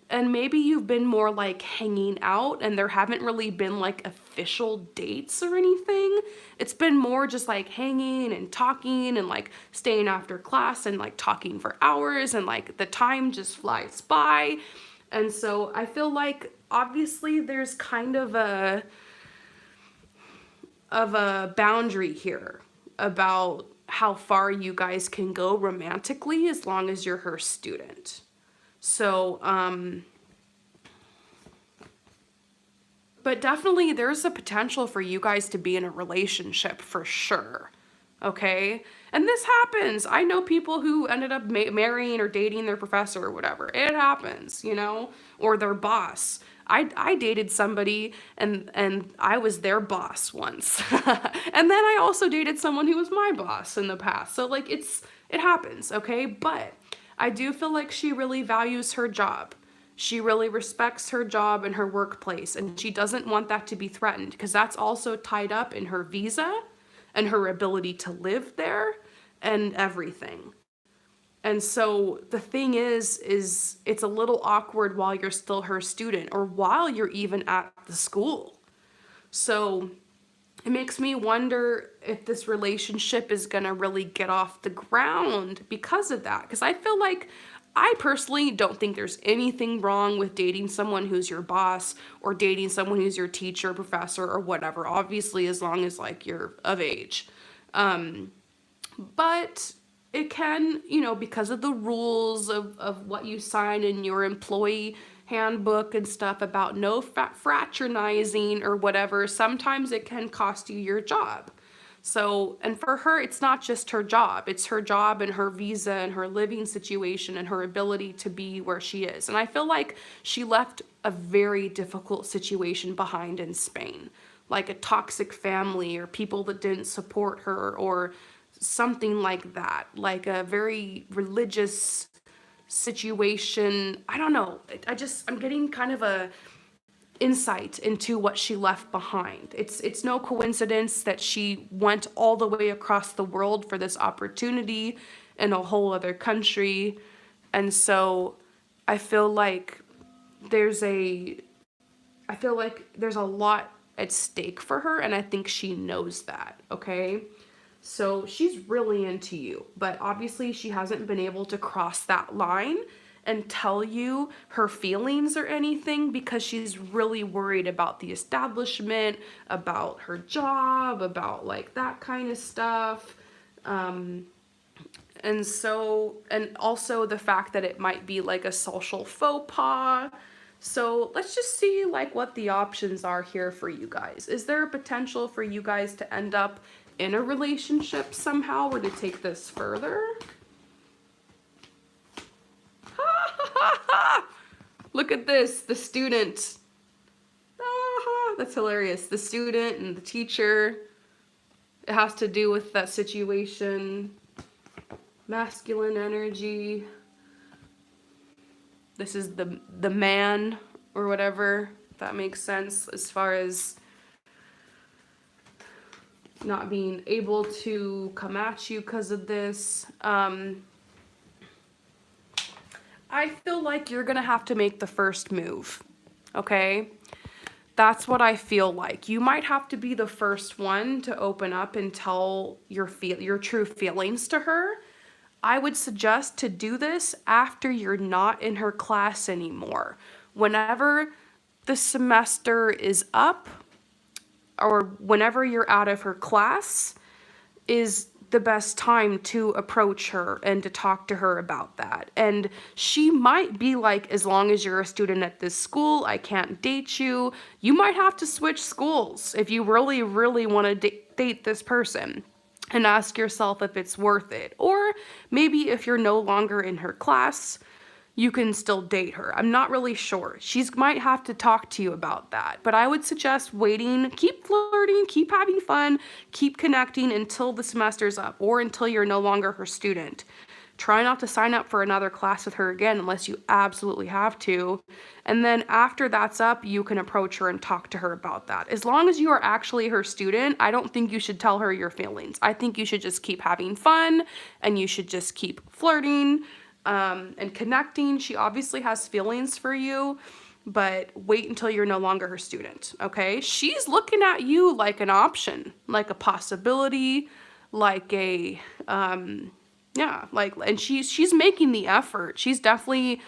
and maybe you've been more like hanging out and there haven't really been like official dates or anything. It's been more just like hanging and talking and like staying after class and like talking for hours, and like the time just flies by. And so I feel like obviously there's kind of a boundary here about how far you guys can go romantically as long as you're her student. So, but definitely there's a potential for you guys to be in a relationship for sure. Okay? And this happens. I know people who ended up marrying or dating their professor or whatever. It happens, you know, or their boss. I dated somebody and I was their boss once. And then I also dated someone who was my boss in the past. So like it happens, okay? But I do feel like she really values her job. She really respects her job and her workplace, and she doesn't want that to be threatened because that's also tied up in her visa and her ability to live there and everything. And so the thing is it's a little awkward while you're still her student or while you're even at the school. So it makes me wonder if this relationship is gonna really get off the ground because of that. Because I feel like I personally don't think there's anything wrong with dating someone who's your boss or dating someone who's your teacher, professor, or whatever. Obviously, as long as like you're of age. But it can, you know, because of the rules of what you sign in your employee handbook and stuff about no fraternizing or whatever, sometimes it can cost you your job. So, and for her, it's not just her job. It's her job and her visa and her living situation and her ability to be where she is. And I feel like she left a very difficult situation behind in Spain, like a toxic family or people that didn't support her or something like that, like a very religious situation. I don't know. I'm getting kind of a insight into what she left behind. It's no coincidence that she went all the way across the world for this opportunity in a whole other country. And so I feel like there's a I feel like there's a lot at stake for her, and I think she knows that, okay? So she's really into you, but obviously she hasn't been able to cross that line and tell you her feelings or anything because she's really worried about the establishment, about her job, about like that kind of stuff. And so, and also the fact that it might be like a social faux pas. So let's just see like what the options are here for you guys. Is there a potential for you guys to end up in a relationship somehow or to take this further? Look at this, the student. That's hilarious. The student and the teacher. It has to do with that situation. Masculine energy. This is the man or whatever, if that makes sense, as far as not being able to come at you because of this. I feel like you're gonna have to make the first move, okay? That's what I feel like. You might have to be the first one to open up and tell your true feelings to her. I would suggest to do this after you're not in her class anymore. Whenever the semester is up or whenever you're out of her class is the best time to approach her and to talk to her about that. And she might be like, as long as you're a student at this school, I can't date you. You might have to switch schools if you really, really want to date this person. And ask yourself if it's worth it. Or maybe if you're no longer in her class, you can still date her. I'm not really sure. She might have to talk to you about that. But I would suggest waiting, keep flirting, keep having fun, keep connecting until the semester's up or until you're no longer her student. Try not to sign up for another class with her again unless you absolutely have to. And then after that's up, you can approach her and talk to her about that. As long as you are actually her student, I don't think you should tell her your feelings. I think you should just keep having fun and you should just keep flirting and connecting. She obviously has feelings for you, but wait until you're no longer her student, okay? She's looking at you like an option, like a possibility, like a... yeah, like, and she's making the effort. She's definitely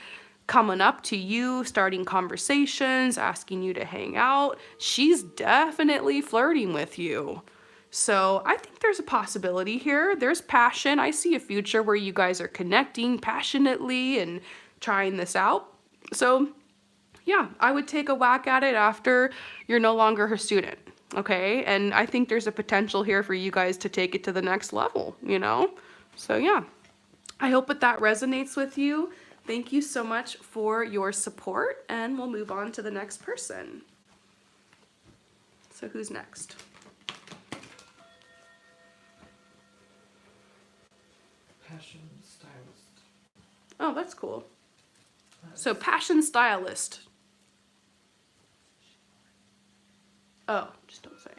coming up to you, starting conversations, asking you to hang out. She's definitely flirting with you. So I think there's a possibility here. There's passion. I see a future where you guys are connecting passionately and trying this out. So yeah, I would take a whack at it after you're no longer her student. Okay, and I think there's a potential here for you guys to take it to the next level, you know? So yeah, I hope that resonates with you. Thank you so much for your support, and we'll move on to the next person. So who's next? Passion stylist. Oh, that's cool. So passion stylist. Oh, just don't say.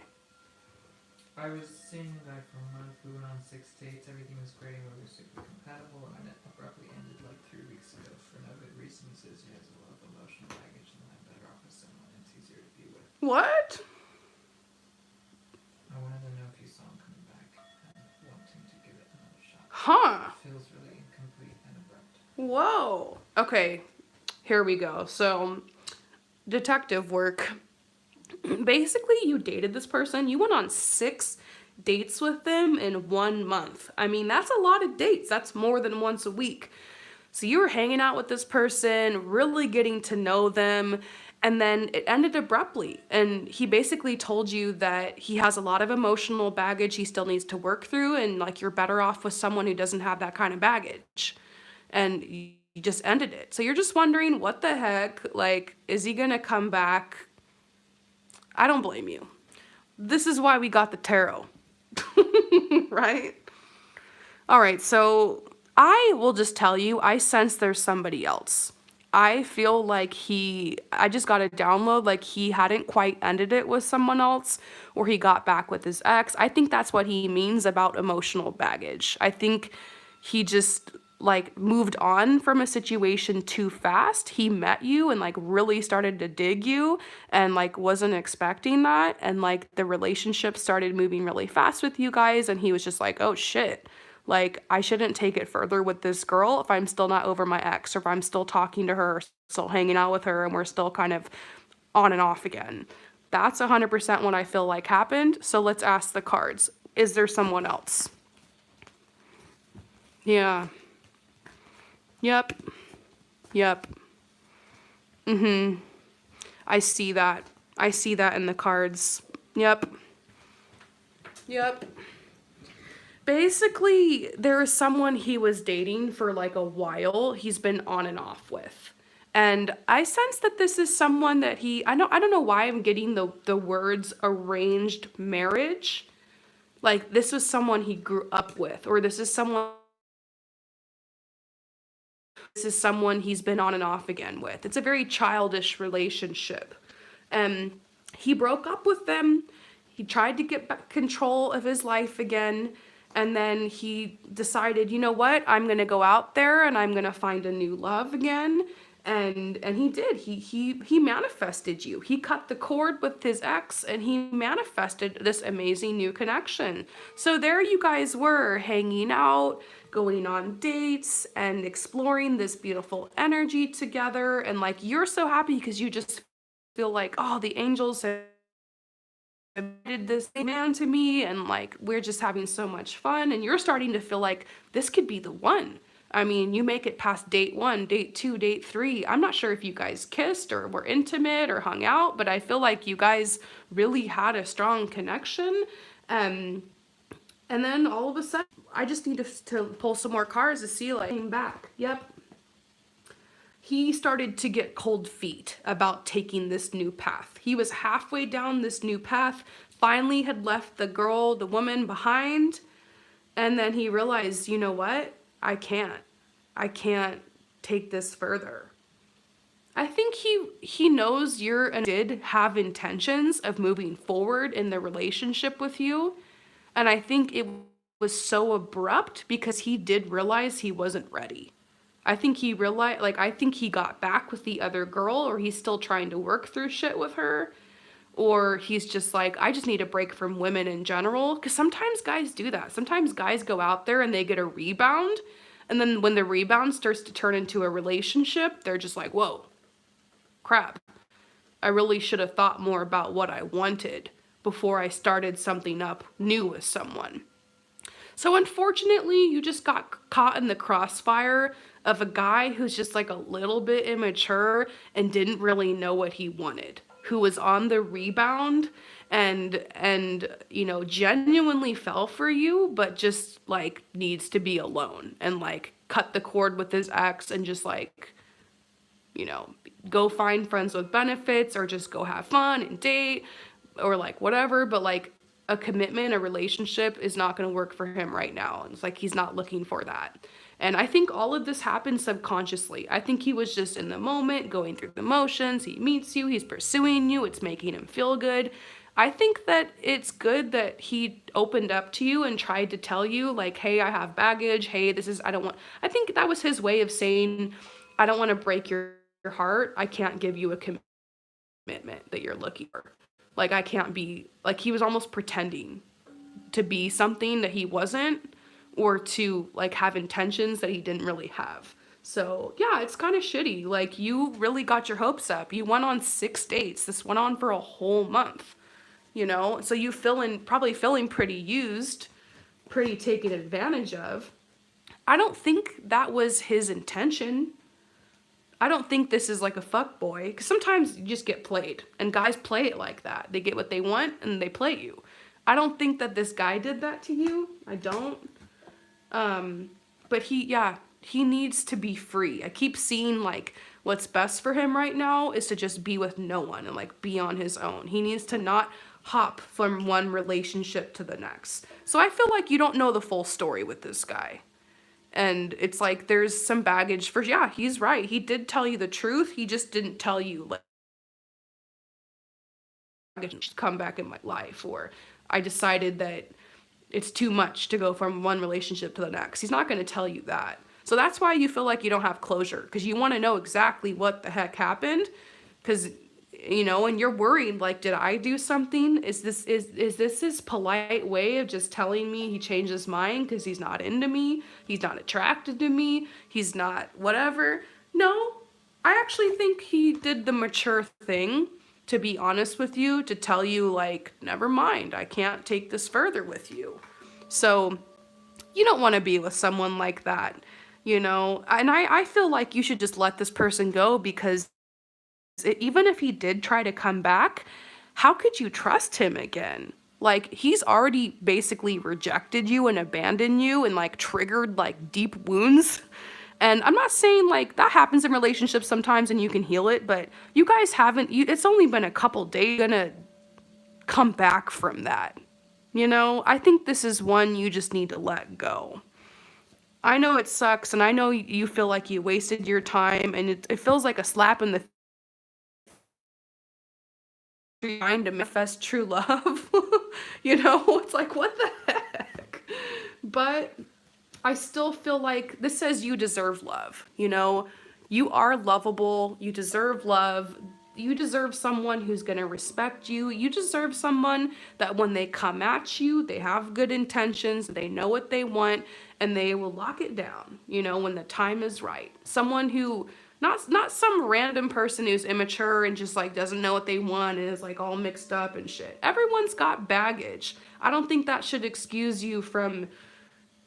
I was seeing a guy for a month. We went on 6 dates. Everything was great. We were super compatible, and it abruptly ended like 3 weeks ago for no good reason. He says he has a lot of emotional baggage, and I'm better off with someone it's easier to be with. What? I wanted to know if you saw him coming back and wanting to give it another shot. Huh. It feels really incomplete and abrupt. Whoa. Okay, here we go. So, detective work. Basically, you dated this person. You went on 6 dates with them in 1 month. I mean, that's a lot of dates. That's more than once a week. So you were hanging out with this person, really getting to know them, and then it ended abruptly. And he basically told you that he has a lot of emotional baggage he still needs to work through, and like you're better off with someone who doesn't have that kind of baggage. And you just ended it. So you're just wondering, what the heck? Like, is he gonna come back? I don't blame you. This is why we got the tarot, right? All right, so I will just tell you, I sense there's somebody else. I feel like I just got a download, like he hadn't quite ended it with someone else, or he got back with his ex. I think that's what he means about emotional baggage. I think he just like moved on from a situation too fast. He met you and like really started to dig you and like wasn't expecting that, and like the relationship started moving really fast with you guys, and he was just like, "Oh shit. Like I shouldn't take it further with this girl if I'm still not over my ex, or if I'm still talking to her, or still hanging out with her, and we're still kind of on and off again." That's 100% what I feel like happened. So let's ask the cards. Is there someone else? Yeah. Yep. Yep. I see that. I see that in the cards. Yep. Yep. Basically, there is someone he was dating for like a while. He's been on and off with. And I sense that this is someone that I don't know why I'm getting the words arranged marriage. Like this was someone he grew up with, or this is someone he's been on and off again with. It's a very childish relationship. He broke up with them. He tried to get back control of his life again. And then he decided, you know what? I'm going to go out there and I'm going to find a new love again. And he did. He manifested you. He cut the cord with his ex and he manifested this amazing new connection. So there you guys were hanging out, going on dates and exploring this beautiful energy together, and like you're so happy because you just feel like, oh, the angels have did this man to me, and like we're just having so much fun, and you're starting to feel like this could be the one. I mean, you make it past date 1, date 2, date 3. I'm not sure if you guys kissed or were intimate or hung out, but I feel like you guys really had a strong connection. And then all of a sudden, I just need to pull some more cards to see like came back. Yep. He started to get cold feet about taking this new path. He was halfway down this new path, finally had left the woman behind, and then he realized, you know what? I can't take this further. I think he knows you're and did have intentions of moving forward in the relationship with you, and I think it was so abrupt because he did realize he wasn't ready. I think he realized, like, I think he got back with the other girl, or he's still trying to work through shit with her, or he's just like, I just need a break from women in general. Because sometimes guys do that. Sometimes guys go out there and they get a rebound, and then when the rebound starts to turn into a relationship, they're just like, whoa, crap. I really should have thought more about what I wanted before I started something up new with someone. So unfortunately, you just got caught in the crossfire of a guy who's just like a little bit immature and didn't really know what he wanted, who was on the rebound and you know, genuinely fell for you, but just like needs to be alone and like cut the cord with his ex and just like, you know, go find friends with benefits or just go have fun and date or like whatever, but like a commitment, a relationship is not going to work for him right now. It's like he's not looking for that. And I think all of this happened subconsciously. I think he was just in the moment, going through the motions. He meets you, he's pursuing you, it's making him feel good. I think that it's good that he opened up to you and tried to tell you, like, hey, I have baggage. Hey, I think that was his way of saying, I don't want to break your heart. I can't give you a commitment that you're looking for. Like, I can't be, like, he was almost pretending to be something that he wasn't, or to, like, have intentions that he didn't really have. So, yeah, it's kind of shitty. Like, you really got your hopes up. You went on 6 dates. This went on for a whole month, you know? So you probably feeling pretty used, pretty taken advantage of. I don't think that was his intention. I don't think this is like a fuck boy, because sometimes you just get played, and guys play it like that. They get what they want and they play you. I don't think that this guy did that to you. I don't. But he needs to be free. I keep seeing like what's best for him right now is to just be with no one and like be on his own. He needs to not hop from one relationship to the next. So I feel like you don't know the full story with this guy. And it's like there's some baggage for, yeah, he's right. He did tell you the truth. He just didn't tell you, like, I should come back in my life, or I decided that it's too much to go from one relationship to the next. He's not going to tell you that. So that's why you feel like you don't have closure, because you want to know exactly what the heck happened. Because, you know, and you're worried, like, did I do something? Is this his polite way of just telling me he changed his mind because he's not into me, he's not attracted to me, he's not whatever? No, I actually think he did the mature thing, to be honest with you, to tell you, like, never mind, I can't take this further with you. So you don't want to be with someone like that, you know? And I feel like you should just let this person go, because even if he did try to come back, how could you trust him again? Like, he's already basically rejected you and abandoned you and like triggered like deep wounds. And I'm not saying like that happens in relationships sometimes and you can heal it, but you guys haven't, it's only been a couple days, gonna come back from that. You know, I think this is one you just need to let go. I know it sucks, and I know you feel like you wasted your time, and it feels like a slap in the trying to manifest true love. You know, it's like, what the heck? But I still feel like this says you deserve love. You know, you are lovable, you deserve love. You deserve someone who's going to respect you. You deserve someone that when they come at you, they have good intentions, they know what they want, and they will lock it down, you know, when the time is right. Someone who, not some random person who's immature and just like doesn't know what they want and is like all mixed up and shit. Everyone's got baggage. I don't think that should excuse you from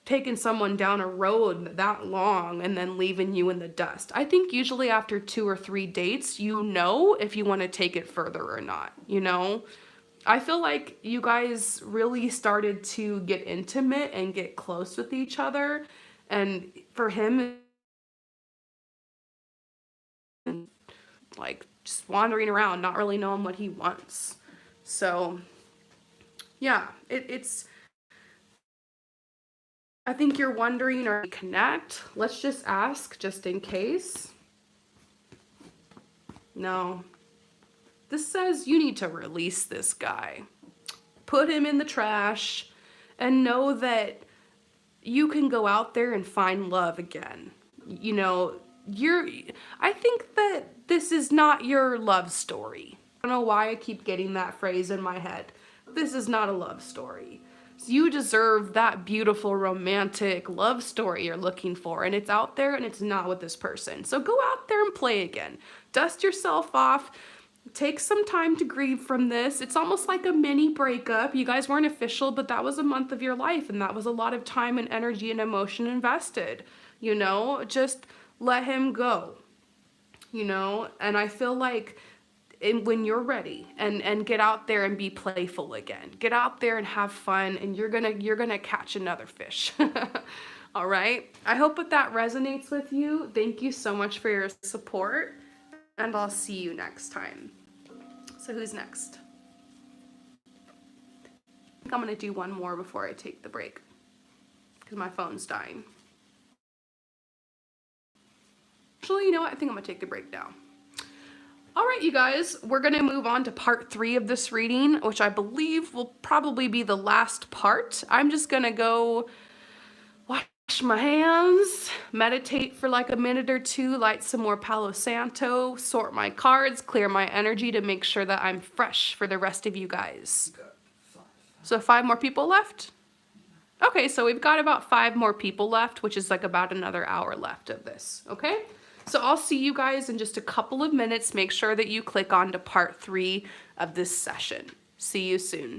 taking someone down a road that long and then leaving you in the dust. I think usually after 2 or 3 dates, you know if you want to take it further or not, you know? I feel like you guys really started to get intimate and get close with each other. And for him, like, just wandering around, not really knowing what he wants. So, yeah, it's I think you're wondering, are we connect? Let's just ask, just in case. No. This says you need to release this guy. Put him in the trash and know that you can go out there and find love again. You know, I think that this is not your love story. I don't know why I keep getting that phrase in my head. This is not a love story. You deserve that beautiful romantic love story you're looking for, and it's out there and it's not with this person. So go out there and play again. Dust yourself off. Take some time to grieve from this. It's almost like a mini breakup. You guys weren't official, but that was a month of your life, and that was a lot of time and energy and emotion invested. You know, just let him go. You know, and I feel like when you're ready, and get out there and be playful again. Get out there and have fun, and you're gonna catch another fish. All right. I hope that resonates with you. Thank you so much for your support, and I'll see you next time. So who's next? I think I'm gonna do one more before I take the break, because my phone's dying. Actually, you know what? I think I'm gonna take the break now. All right, you guys, we're going to move on to part 3 of this reading, which I believe will probably be the last part. I'm just going to go wash my hands, meditate for like a minute or 2, light some more Palo Santo, sort my cards, clear my energy to make sure that I'm fresh for the rest of you guys. So 5 more people left? Okay, so we've got about 5 more people left, which is like about another hour left of this, okay? So I'll see you guys in just a couple of minutes. Make sure that you click on to part 3 of this session. See you soon.